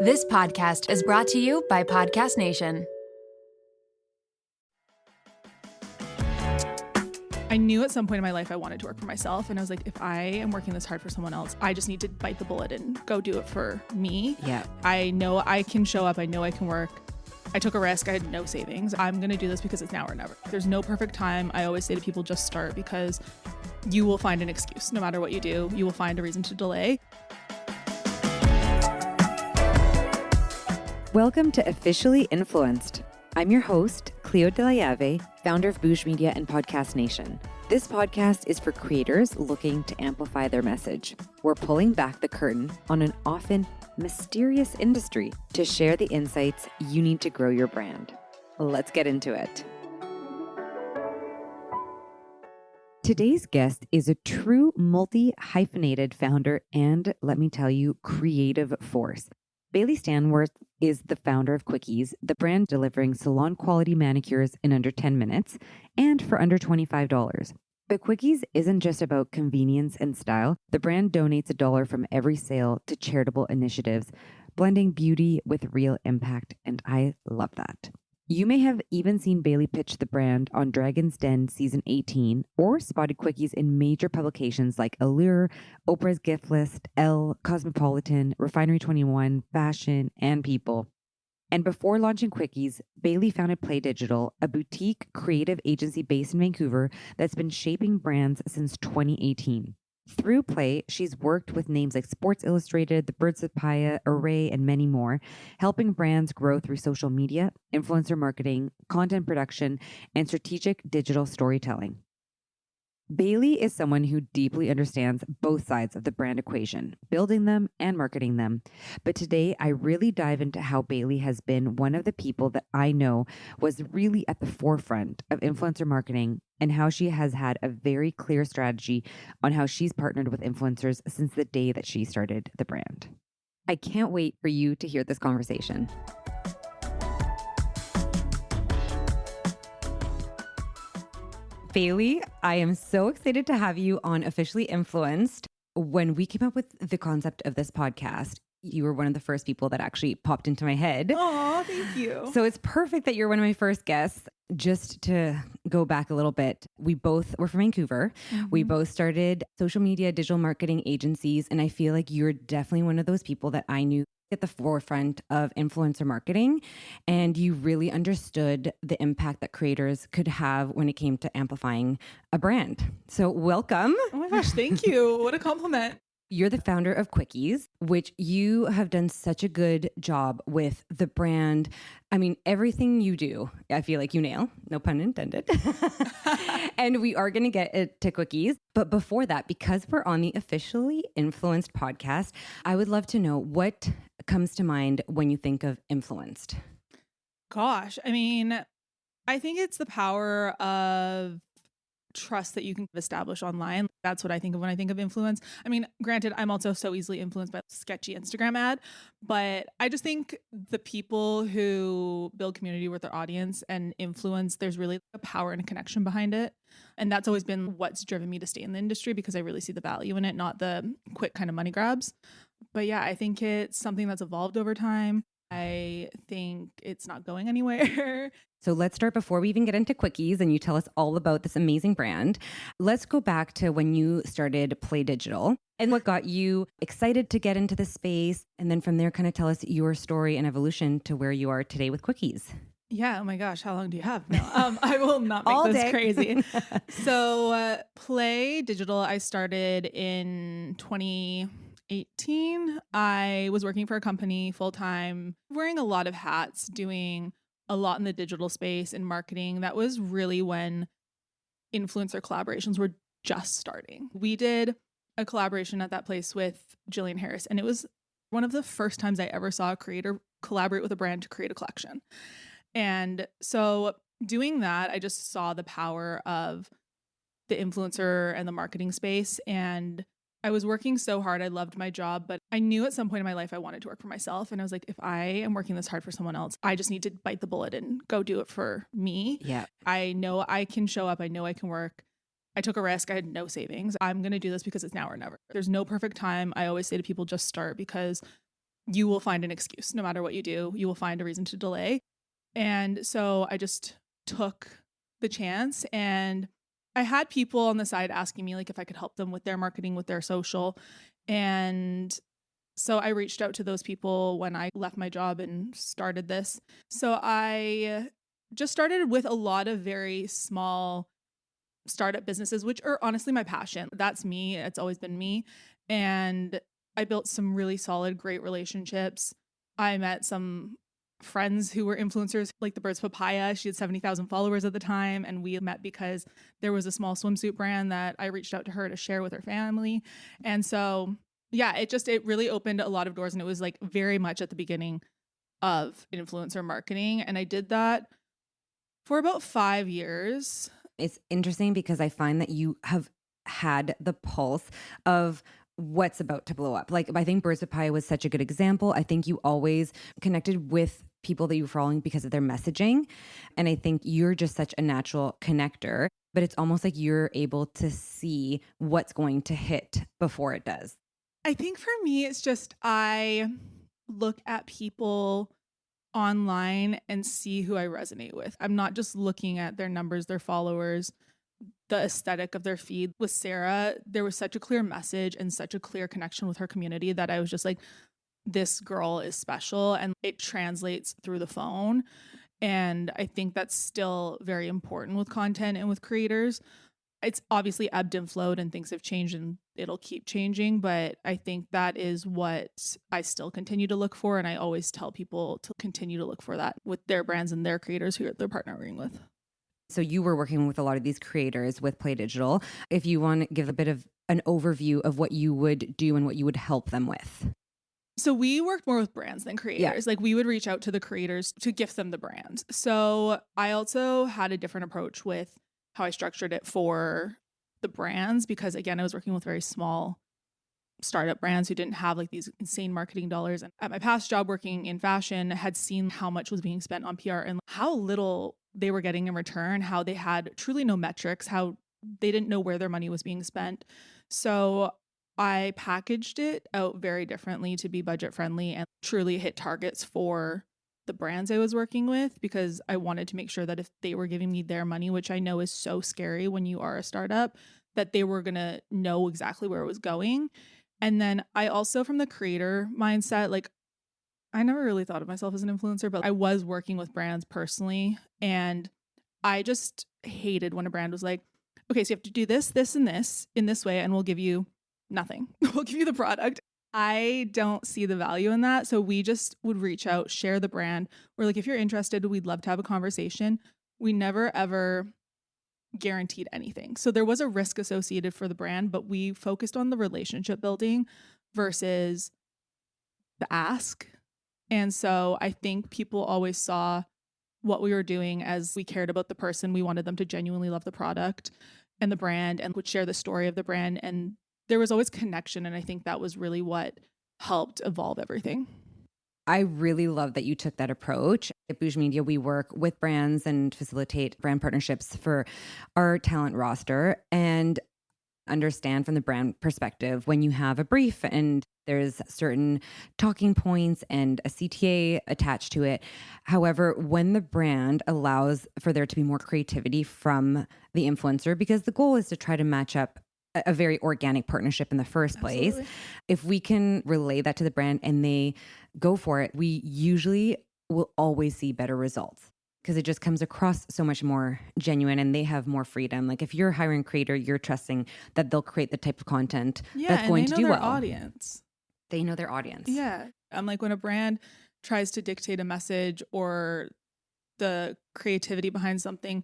This podcast is brought to you by Podcast Nation. I knew at some point in my life I wanted to work for myself. And I was like, if I am working this hard for someone else, I just need to bite the bullet and go do it for me. Yeah. I know I can show up. I know I can work. I took a risk. I had no savings. I'm going to do this because it's now or never. There's no perfect time. I always say to people, just start, because you will find an excuse. No matter what you do, you will find a reason to delay. Welcome to Officially Influenced. I'm your host, Clio, founder of Boosh Media and Podcast Nation. This podcast is for creators looking to amplify their message. We're pulling back the curtain on an often mysterious industry to share the insights you need to grow your brand. Let's get into it. Today's guest is a true multi-hyphenated founder and, let me tell you, creative force. Bailey Stanworth is the founder of Quickies, the brand delivering salon-quality manicures in under 10 minutes and for under $25. But Quickies isn't just about convenience and style. The brand donates $1 from every sale to charitable initiatives, blending beauty with real impact, and I love that. You may have even seen Bailey pitch the brand on Dragon's Den Season 18 or spotted Quickies in major publications like Allure, Oprah's Gift List, Elle, Cosmopolitan, Refinery 21, Fashion, and People. And before launching Quickies, Bailey founded Play Digital, a boutique creative agency based in Vancouver that's been shaping brands since 2018. Through Play, she's worked with names like Sports Illustrated, The Birds of Paya, Array, and many more, helping brands grow through social media, influencer marketing, content production, and strategic digital storytelling. Bailey is someone who deeply understands both sides of the brand equation, building them and marketing them. But today, I really dive into how Bailey has been one of the people that I know was really at the forefront of influencer marketing, and how she has had a very clear strategy on how she's partnered with influencers since the day that she started the brand. I can't wait for you to hear this conversation. Bailey, I am so excited to have you on Officially Influenced. When we came up with the concept of this podcast, you were one of the first people that actually popped into my head. Oh, thank you. So it's perfect that you're one of my first guests. Just to go back a little bit, we both were from Vancouver. Mm-hmm. We both started social media, digital marketing agencies. And I feel like you're definitely one of those people that I knew at the forefront of influencer marketing. And you really understood the impact that creators could have when it came to amplifying a brand. So welcome. Oh my gosh, thank you. What a compliment. You're the founder of Quickies, which you have done such a good job with the brand. I mean, everything you do, I feel like you nail, no pun intended. And we are going to get to Quickies. But before that, because we're on the Officially Influenced podcast, I would love to know what comes to mind when you think of influenced. Gosh, I mean, I think it's the power of trust that you can establish online. That's what I think of when I think of influence. I mean, granted, I'm also so easily influenced by a sketchy Instagram ad, but I just think the people who build community with their audience and influence, there's really a power and a connection behind it. And that's always been what's driven me to stay in the industry, because I really see the value in it, not the quick kind of money grabs. But yeah, I think it's something that's evolved over time. I think it's not going anywhere. So let's start before we even get into Quickies and you tell us all about this amazing brand. Let's go back to when you started Play Digital and what got you excited to get into the space. And then from there, kind of tell us your story and evolution to where you are today with Quickies. Yeah. Oh my goch, how long do you have? No, I will not make all this day. Crazy. So Play Digital, I started in 2018. I was working for a company full-time, wearing a lot of hats, doing a lot in the digital space and marketing. That was really when influencer collaborations were just starting. We did a collaboration at that place with Jillian Harris, and it was one of the first times I ever saw a creator collaborate with a brand to create a collection. And so doing that, I just saw the power of the influencer and the marketing space. And I was working so hard. I loved my job, but I knew at some point in my life I wanted to work for myself. And I was like, if I am working this hard for someone else, I just need to bite the bullet and go do it for me. Yeah. I know I can show up. I know I can work. I took a risk. I had no savings. I'm going to do this because it's now or never. There's no perfect time. I always say to people, just start, because you will find an excuse. No matter what you do, you will find a reason to delay. And so I just took the chance, and I had people on the side asking me like if I could help them with their marketing, with their social. And so I reached out to those people when I left my job and started this. So I just started with a lot of very small startup businesses, which are honestly my passion. That's me. It's always been me. And I built some really solid, great relationships. I met some friends who were influencers, like the Bird's Papaya. She had 70,000 followers at the time. And we met because there was a small swimsuit brand that I reached out to her to share with her family. And so, yeah, it really opened a lot of doors. And it was like very much at the beginning of influencer marketing. And I did that for about 5 years. It's interesting because I find that you have had the pulse of what's about to blow up. Like, I think Birds of Pie was such a good example. I think you always connected with people that you were following because of their messaging. And I think you're just such a natural connector, but it's almost like you're able to see what's going to hit before it does. I think for me, it's just I look at people online and see who I resonate with. I'm not just looking at their numbers, their followers, the aesthetic of their feed. With Sarah, there was such a clear message and such a clear connection with her community that I was just like, this girl is special, and it translates through the phone. And I think that's still very important with content and with creators. It's obviously ebbed and flowed and things have changed and it'll keep changing. But I think that is what I still continue to look for. And I always tell people to continue to look for that with their brands and their creators who they're partnering with. So you were working with a lot of these creators with Play Digital. If you want to give a bit of an overview of what you would do and what you would help them with. So we worked more with brands than creators. Yeah. Like we would reach out to the creators to gift them the brand. So I also had a different approach with how I structured it for the brands, because again, I was working with very small startup brands who didn't have like these insane marketing dollars. And at my past job working in fashion, I had seen how much was being spent on PR and how little they were getting in return, how they had truly no metrics, how they didn't know where their money was being spent. So I packaged it out very differently to be budget friendly and truly hit targets for the brands I was working with, because I wanted to make sure that if they were giving me their money, which I know is so scary when you are a startup, that they were going to know exactly where it was going. And then I also, from the creator mindset, like I never really thought of myself as an influencer, but I was working with brands personally. And I just hated when a brand was like, okay, so you have to do this, this, and this in this way, and we'll give you nothing. We'll give you the product. I don't see the value in that. So we just would reach out, share the brand. We're like, if you're interested, we'd love to have a conversation. We never ever guaranteed anything. So there was a risk associated for the brand, but we focused on the relationship building versus the ask. And so I think people always saw what we were doing as we cared about the person. We wanted them to genuinely love the product and the brand and would share the story of the brand. And there was always connection. And I think that was really what helped evolve everything. I really love that you took that approach. At Bouge Media, we work with brands and facilitate brand partnerships for our talent roster and understand from the brand perspective when you have a brief and there's certain talking points and a CTA attached to it. However, when the brand allows for there to be more creativity from the influencer, because the goal is to try to match up a very organic partnership in the first place. Absolutely. If we can relay that to the brand and they go for it, we usually will always see better results because it just comes across so much more genuine and they have more freedom. Like if you're hiring a creator, you're trusting that they'll create the type of content that's going to do well. Audience. They know their audience. Yeah. I'm like, when a brand tries to dictate a message or the creativity behind something,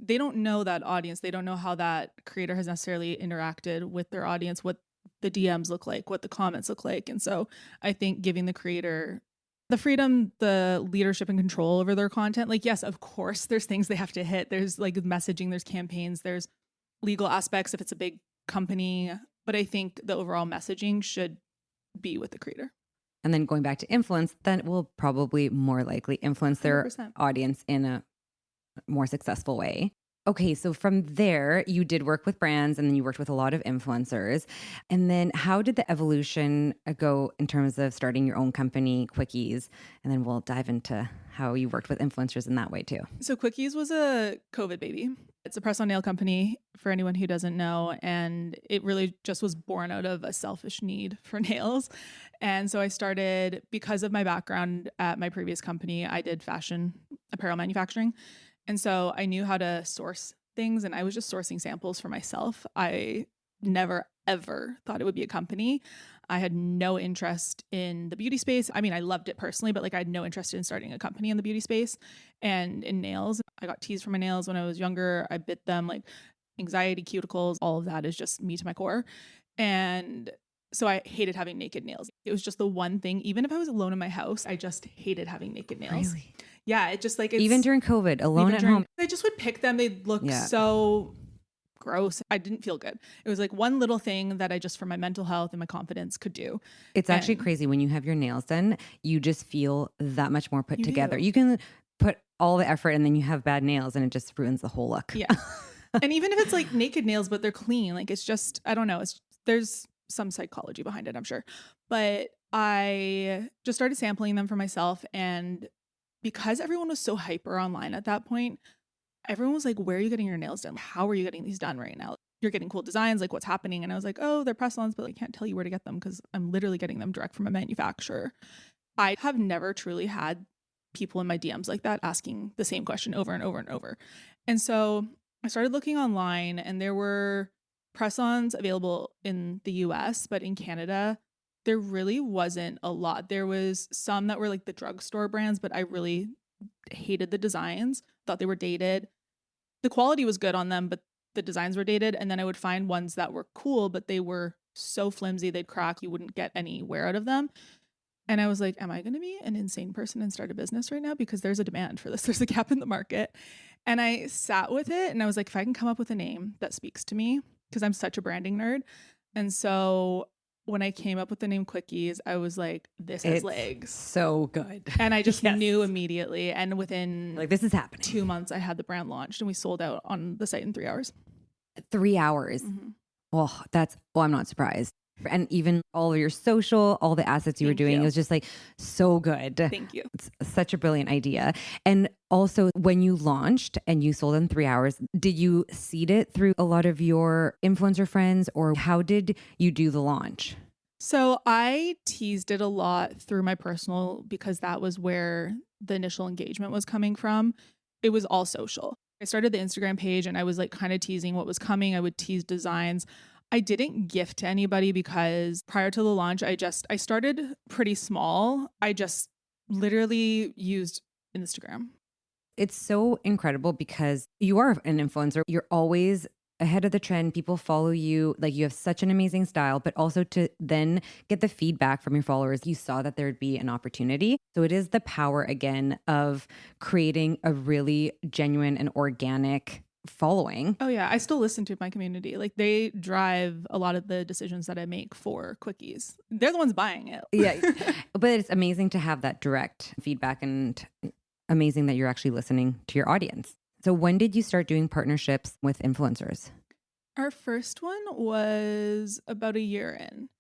they don't know that audience. They don't know how that creator has necessarily interacted with their audience, what the DMs look like, what the comments look like. And so I think giving the creator the freedom, the leadership and control over their content, like, yes, of course, there's things they have to hit. There's like messaging, there's campaigns, there's legal aspects if it's a big company. But I think the overall messaging should be with the creator. And then going back to influence, then will probably more likely influence their 100%. audience in a more successful way. Okay, so from there, you did work with brands and then you worked with a lot of influencers. And then how did the evolution go in terms of starting your own company, Quickies? And then we'll dive into how you worked with influencers in that way too. So Quickies was a COVID baby. It's a press-on nail company for anyone who doesn't know. And it really just was born out of a selfish need for nails. And so I started, because of my background at my previous company, I did fashion apparel manufacturing. And so I knew how to source things, and I was just sourcing samples for myself. I never, ever thought it would be a company. I had no interest in the beauty space. I mean, I loved it personally, but like I had no interest in starting a company in the beauty space and in nails. I got teased for my nails when I was younger. I bit them, like anxiety, cuticles, all of that is just me to my core. And so I hated having naked nails. It was just the one thing, even if I was alone in my house, I just hated having naked nails. Really? Yeah, it just like even during COVID, alone at home. I just would pick them. They'd look so gross. I didn't feel good. It was like one little thing that I just, for my mental health and my confidence, could do. It's actually crazy when you have your nails done, you just feel that much more put together. You can put all the effort and then you have bad nails and it just ruins the whole look. Yeah. And even if it's like naked nails, but they're clean, like it's just, I don't know. There's some psychology behind it, I'm sure. But I just started sampling them for myself. And because everyone was so hyper online at that point, everyone was like, where are you getting your nails done? How are you getting these done right now? You're getting cool designs, like what's happening? And I was like, oh, they're press-ons, but I can't tell you where to get them because I'm literally getting them direct from a manufacturer. I have never truly had people in my DMs like that asking the same question over and over and over. And so I started looking online, and there were press-ons available in the US, but in Canada, there really wasn't a lot. There was some that were like the drugstore brands, but I really hated the designs, thought they were dated. The quality was good on them, but the designs were dated. And then I would find ones that were cool, but they were so flimsy, they'd crack. You wouldn't get any wear out of them. And I was like, am I going to be an insane person and start a business right now? Because there's a demand for this. There's a gap in the market. And I sat with it and I was like, if I can come up with a name that speaks to me, because I'm such a branding nerd. And so when I came up with the name Quickies, I was like, this has legs. So good. And I just knew immediately. And within like, this is happening. 2 months, I had the brand launched and we sold out on the site in 3 hours. 3 hours. Mm-hmm. Oh, I'm not surprised. And even all of your social, all the assets you were doing, it was just like so good. Thank you. It's such a brilliant idea. And also when you launched and you sold in 3 hours, did you seed it through a lot of your influencer friends, or how did you do the launch? So I teased it a lot through my personal, because that was where the initial engagement was coming from. It was all social. I started the Instagram page and I was like kind of teasing what was coming. I would tease designs. I didn't gift to anybody because prior to the launch, I started pretty small. I just literally used Instagram. It's so incredible because you are an influencer. You're always ahead of the trend. People follow you. Like, you have such an amazing style, but also to then get the feedback from your followers, you saw that there'd be an opportunity. So it is the power again of creating a really genuine and organic following. Oh yeah, I still listen to my community. Like, they drive a lot of the decisions that I make for Quickies. They're the ones buying it. Yeah. But it's amazing to have that direct feedback, and amazing that you're actually listening to your audience. So when did you start doing partnerships with influencers? Our first one was about a year in.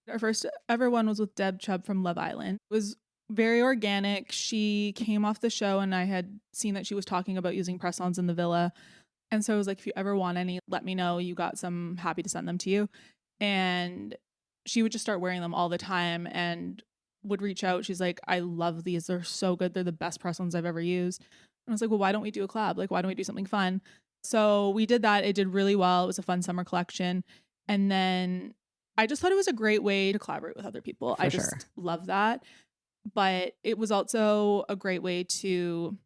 Our first ever one was with Deb Chubb from Love Island. It was very organic. She came off the show and I had seen that she was talking about using press-ons in the villa. And so I was like, if you ever want any, let me know. You got some, happy to send them to you. And she would just start wearing them all the time and would reach out. She's like, I love these. They're so good. They're the best press-ons I've ever used. And I was like, well, why don't we do a collab? Like, why don't we do something fun? So we did that. It did really well. It was a fun summer collection. And then I just thought it was a great way to collaborate with other people. I just love that. But it was also a great way to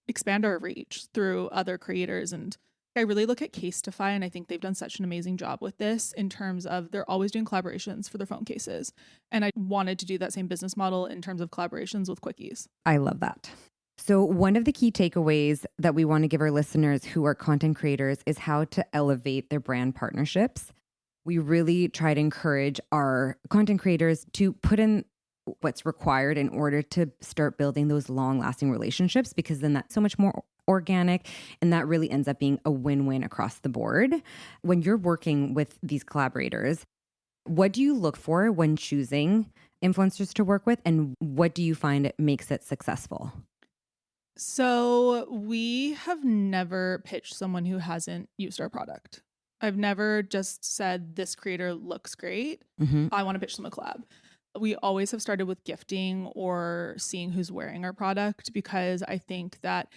expand our reach through other creators. And I really look at Casetify, and I think they've done such an amazing job with this in terms of they're always doing collaborations for their phone cases. And I wanted to do that same business model in terms of collaborations with Quickies. I love that. So one of the key takeaways that we want to give our listeners who are content creators is how to elevate their brand partnerships. We really try to encourage our content creators to put in what's required in order to start building those long-lasting relationships, because then that's so much more organic. And that really ends up being a win-win across the board. When you're working with these collaborators, what do you look for when choosing influencers to work with? And what do you find makes it successful? So we have never pitched someone who hasn't used our product. I've never just said this creator looks great. I want to pitch them a collab. We always have started with gifting or seeing who's wearing our product, because I think that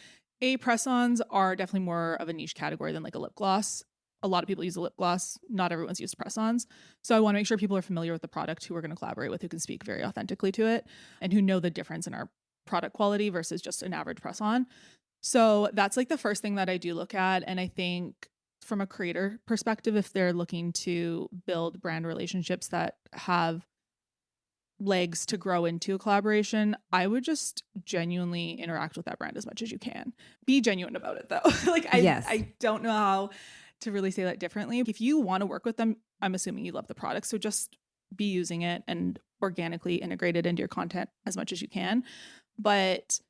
press-ons are definitely more of a niche category than like a lip gloss. A lot of people use a lip gloss. Not everyone's used press-ons. So I want to make sure people are familiar with the product, who we're going to collaborate with, who can speak very authentically to it, and who know the difference in our product quality versus just an average press-on. So that's like the first thing that I do look at. And I think from a creator perspective, if they're looking to build brand relationships that have legs to grow into a collaboration, I would just genuinely interact with that brand as much as you can. Be genuine about it though. I don't know how to really say that differently. If you want to work with them, I'm assuming you love the product. So just be using it and organically integrate it into your content as much as you can. But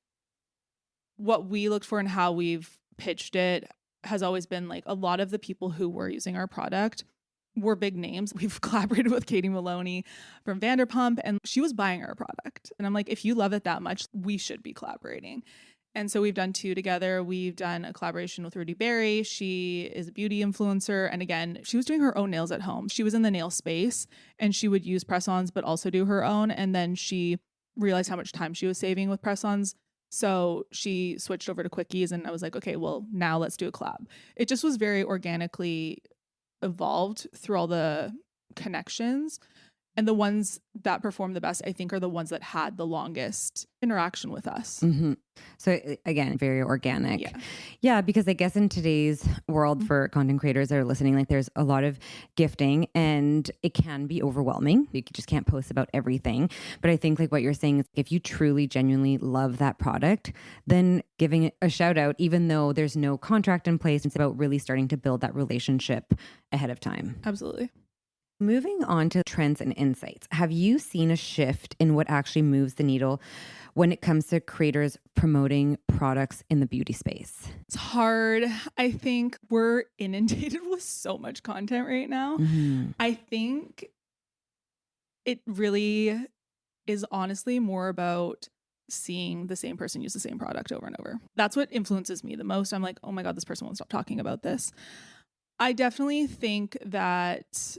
what we looked for and how we've pitched it has always been like, a lot of the people who were using our product were big names. We've collaborated with Katie Maloney from Vanderpump, and she was buying our product. And I'm like, if you love it that much, we should be collaborating. And so we've done 2 together. We've done a collaboration with Rudy Berry. She is a beauty influencer. And again, she was doing her own nails at home. She was in the nail space and she would use press-ons, but also do her own. And then she realized how much time she was saving with press-ons. So she switched over to Quickies, and I was like, okay, well, now let's do a collab. It just was very organically evolved through all the connections. And the ones that perform the best, I think, are the ones that had the longest interaction with us. So again, very organic. Yeah. Yeah, because I guess in today's world for content creators that are listening, like there's a lot of gifting and it can be overwhelming. You just can't post about everything. But I think like what you're saying is, if you truly genuinely love that product, then giving it a shout out, even though there's no contract in place, it's about really starting to build that relationship ahead of time. Absolutely. Moving on to trends and insights, have you seen a shift in what actually moves the needle when it comes to creators promoting products in the beauty space? It's hard. I think we're inundated with so much content right now. I think it really is honestly more about seeing the same person use the same product over and over. That's what influences me the most. I'm like, oh my God, this person won't stop talking about this. I definitely think that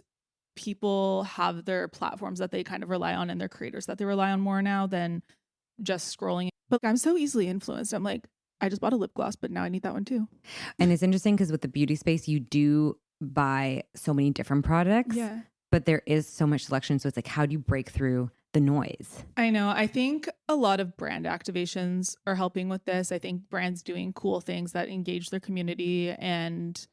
people have their platforms that they kind of rely on and their creators that they rely on more now than just scrolling. But I'm so easily influenced. I'm like, I just bought a lip gloss, but now I need that one too. And it's interesting because with the beauty space, you do buy so many different products, but there is so much selection. So it's like, how do you break through the noise? I know. I think a lot of brand activations are helping with this. I think brands doing cool things that engage their community and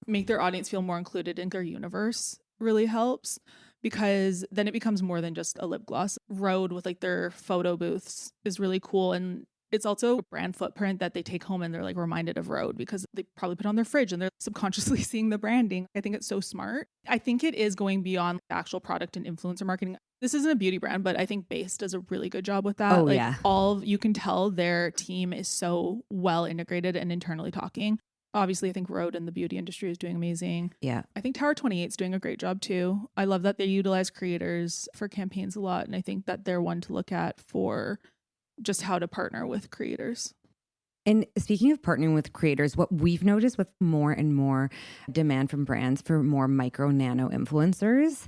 make their audience feel more included in their universe really helps, because then it becomes more than just a lip gloss. Rhode with like their photo booths is really cool, and it's also a brand footprint that they take home and they're like reminded of Rhode because they probably put on their fridge and they're subconsciously seeing the branding. I think it's so smart. I think it is going beyond actual product and influencer marketing. This isn't a beauty brand, but I think Base does a really good job with that. You can tell their team is so well integrated and internally talking. Obviously, I think Rhode in the beauty industry is doing amazing. Yeah. I think Tower 28 is doing a great job too. I love that they utilize creators for campaigns a lot. And I think that they're one to look at for just how to partner with creators. And speaking of partnering with creators, what we've noticed with more and more demand from brands for more micro nano influencers,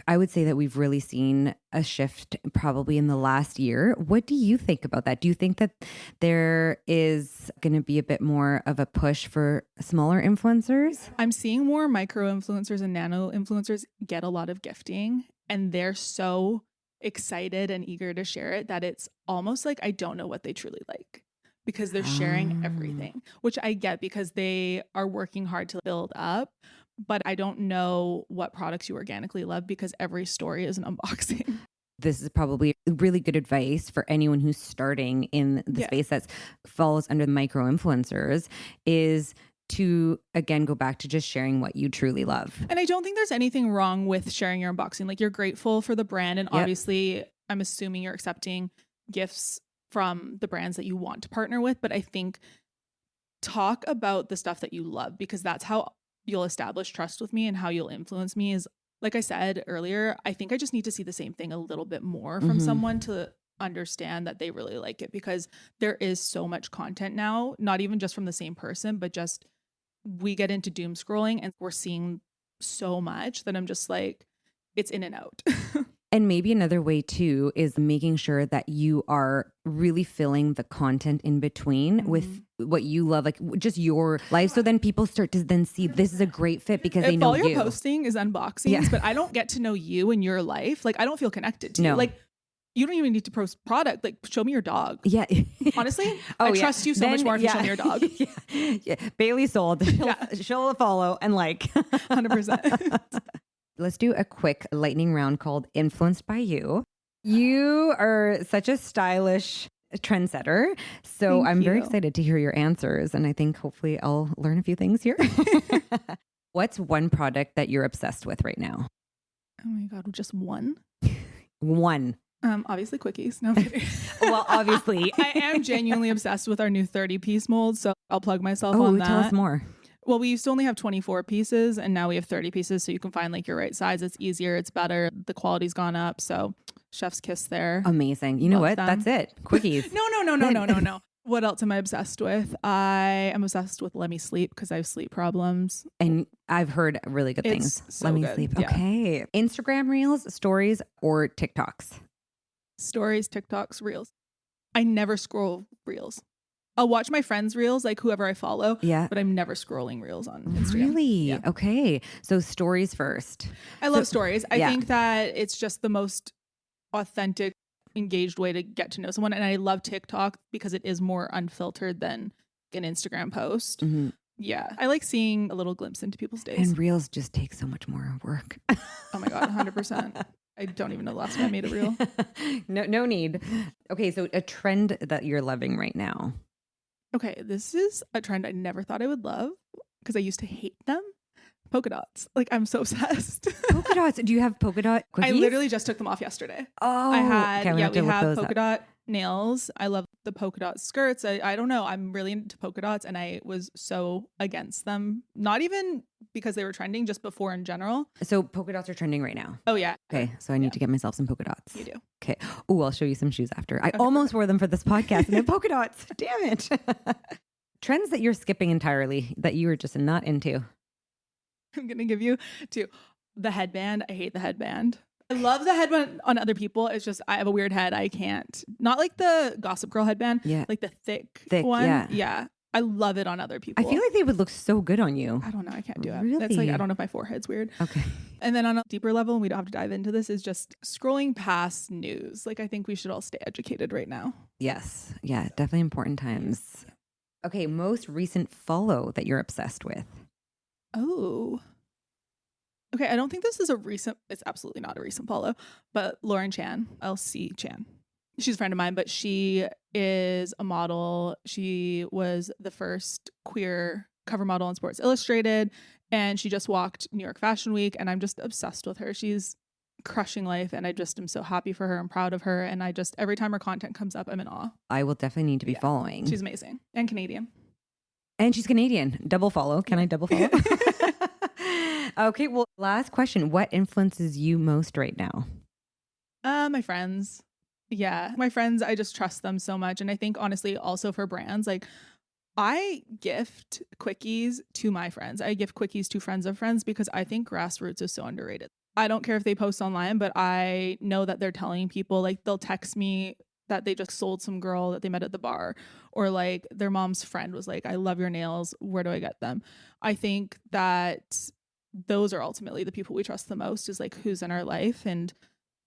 I would say that we've really seen a shift probably in the last year. What do you think about that? Do you think that there is going to be a bit more of a push for smaller influencers? I'm seeing more micro influencers and nano influencers get a lot of gifting, and they're so excited and eager to share it that it's almost like I don't know what they truly like, because they're sharing everything, which I get because they are working hard to build up. But I don't know what products you organically love because every story is an unboxing. This is probably really good advice for anyone who's starting in the space that falls under the micro influencers, is to, again, go back to just sharing what you truly love. And I don't think there's anything wrong with sharing your unboxing. Like, you're grateful for the brand. And obviously, I'm assuming you're accepting gifts from the brands that you want to partner with. But I think talk about the stuff that you love, because that's how you'll establish trust with me, and how you'll influence me is, like I said earlier, I think I just need to see the same thing a little bit more from someone to understand that they really like it, because there is so much content now, not even just from the same person, but just we get into doom scrolling and we're seeing so much that I'm just like, it's in and out. And maybe another way too is making sure that you are really filling the content in between with what you love, like just your life. So then people start to then see this is a great fit because they know all you're you. posting is unboxings, but I don't get to know you and your life. Like I don't feel connected to you. Like you don't even need to post product. Like show me your dog. Yeah. Honestly, I trust you so much more if you show me your dog. Bailey sold. She'll follow and like. 100%. Let's do a quick lightning round called Influenced by You. You are such a stylish trendsetter. So Thank I'm very you. excited to hear your answers. And I think hopefully I'll learn a few things here. What's one product that you're obsessed with right now? Oh my God, just one? One. Obviously Quickies. No, I'm kidding. Well, obviously. I am genuinely obsessed with our new 30-piece mold. So I'll plug myself on that. Tell us more. Well, we used to only have 24 pieces and now we have 30 pieces. So you can find like your right size. It's easier. It's better. The quality's gone up. So chef's kiss there. Amazing. You know what? That's it. Quickies. No. What else am I obsessed with? I am obsessed with Let Me Sleep because I have sleep problems. And I've heard really good things. So Let Me good. Sleep. Yeah. Okay. Instagram Reels, stories, or TikToks? Stories, TikToks, Reels. I never scroll Reels. I'll watch my friends' Reels, like whoever I follow. Yeah. But I'm never scrolling Reels on Instagram. Really? Yeah. Okay. So stories first. I love stories. I think that it's just the most authentic, engaged way to get to know someone. And I love TikTok because it is more unfiltered than an Instagram post. Mm-hmm. Yeah. I like seeing a little glimpse into people's days. And Reels just take so much more work. Oh my God, 100%. I don't even know the last time I made a Reel. No need. Okay. So a trend that you're loving right now. Okay, this is a trend I never thought I would love because I used to hate them. Polka dots. Like, I'm so obsessed. Polka dots. Do you have polka dot cookies? I literally just took them off yesterday. Oh, I had, we have polka dot nails. I love the polka dot skirts. I don't know. I'm really into polka dots and I was so against them. Not even because they were trending, just before in general. So polka dots are trending right now. Oh, yeah. Okay. So I need to get myself some polka dots. You do. Okay. Oh, I'll show you some shoes after. I almost wore them for this podcast and they're polka dots. Damn it. Trends that you're skipping entirely that you were just not into. I'm going to give you two. The headband. I hate the headband. I love the headband on other people. It's just, I have a weird head. I can't. Not like the Gossip Girl headband. Yeah. Like the thick one. Yeah. Yeah. I love it on other people. I feel like they would look so good on you. I don't know. I can't do it. Really? That's like, I don't know if my forehead's weird. Okay. And then on a deeper level, and we don't have to dive into this, is just scrolling past news. Like, I think we should all stay educated right now. Yes. Yeah. Definitely important times. Okay. Most recent follow that you're obsessed with. Oh. Okay. I don't think this is a recent, it's absolutely not a recent follow, but Lauren Chan, LC Chan. She's a friend of mine, but she is a model. She was the first queer cover model in Sports Illustrated, and she just walked New York Fashion Week, and I'm just obsessed with her. She's crushing life, and I just am so happy for her and proud of her, and I just, every time her content comes up, I'm in awe. I will definitely need to be following. She's amazing. And Canadian. And she's Canadian. Double follow. Can I double follow? Okay, well, last question. What influences you most right now? My friends. Yeah, my friends, I just trust them so much. And I think honestly, also for brands, like I gift Quickies to my friends. I gift Quickies to friends of friends because I think grassroots is so underrated. I don't care if they post online, but I know that they're telling people, like they'll text me that they just sold some girl that they met at the bar, or like their mom's friend was like, I love your nails. Where do I get them? I think that those are ultimately the people we trust the most, is like who's in our life. And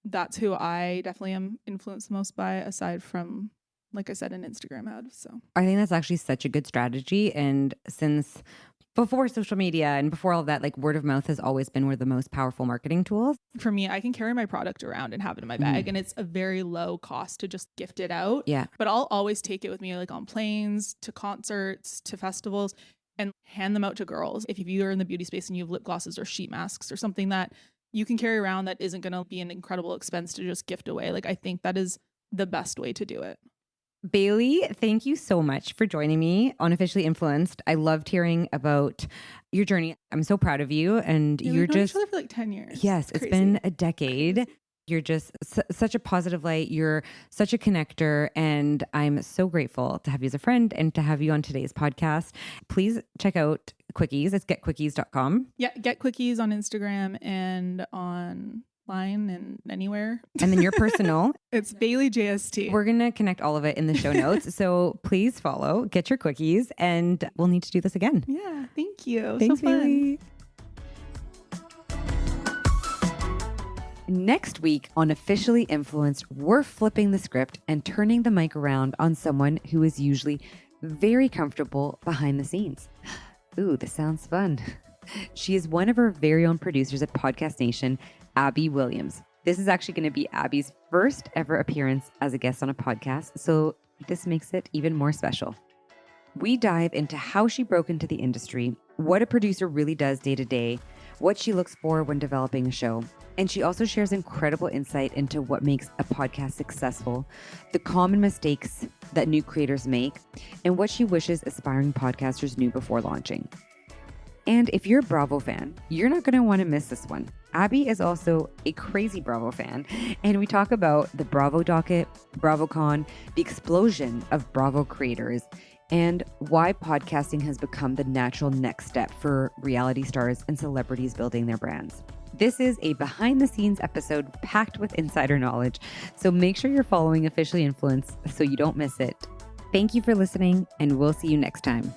that's who I definitely am influenced most by, aside from, like I said, an Instagram ad. So I think that's actually such a good strategy. And since before social media and before all of that, like word of mouth has always been one of the most powerful marketing tools. For me, I can carry my product around and have it in my bag, and it's a very low cost to just gift it out. Yeah. But I'll always take it with me, like on planes, to concerts, to festivals, and hand them out to girls. If you're in the beauty space and you have lip glosses or sheet masks or something that you can carry around that isn't going to be an incredible expense to just gift away, like I think that is the best way to do it. Bailey, thank you so much for joining me on Officially Influenced. I loved hearing about your journey. I'm so proud of you. And Yeah, you're we've known just, each other for like 10 years. yes, it's Crazy. been a decade. You're just such a positive light. You're such a connector. And I'm so grateful to have you as a friend and to have you on today's podcast. Please check out Quickies. It's getquickies.com. Yeah, get Quickies on Instagram and online and anywhere. And then your personal. It's Bailey JST. We're going to connect all of it in the show notes. So please follow, get your quickies, and we'll need to do this again. Yeah, thank you. Thanks, so fun. Bailey. Next week on Officially Influenced, we're flipping the script and turning the mic around on someone who is usually very comfortable behind the scenes. Ooh, this sounds fun. She is one of our very own producers at Podcast Nation, Abby Williams. This is actually going to be Abby's first ever appearance as a guest on a podcast, so this makes it even more special. We dive into how she broke into the industry, what a producer really does day to day, what she looks for when developing a show. And she also shares incredible insight into what makes a podcast successful, the common mistakes that new creators make, and what she wishes aspiring podcasters knew before launching. And if you're a Bravo fan, you're not going to want to miss this one. Abby is also a crazy Bravo fan, and we talk about the Bravo docket, BravoCon, the explosion of Bravo creators, and why podcasting has become the natural next step for reality stars and celebrities building their brands. This is a behind-the-scenes episode packed with insider knowledge, so make sure you're following Officially Influenced so you don't miss it. Thank you for listening, and we'll see you next time.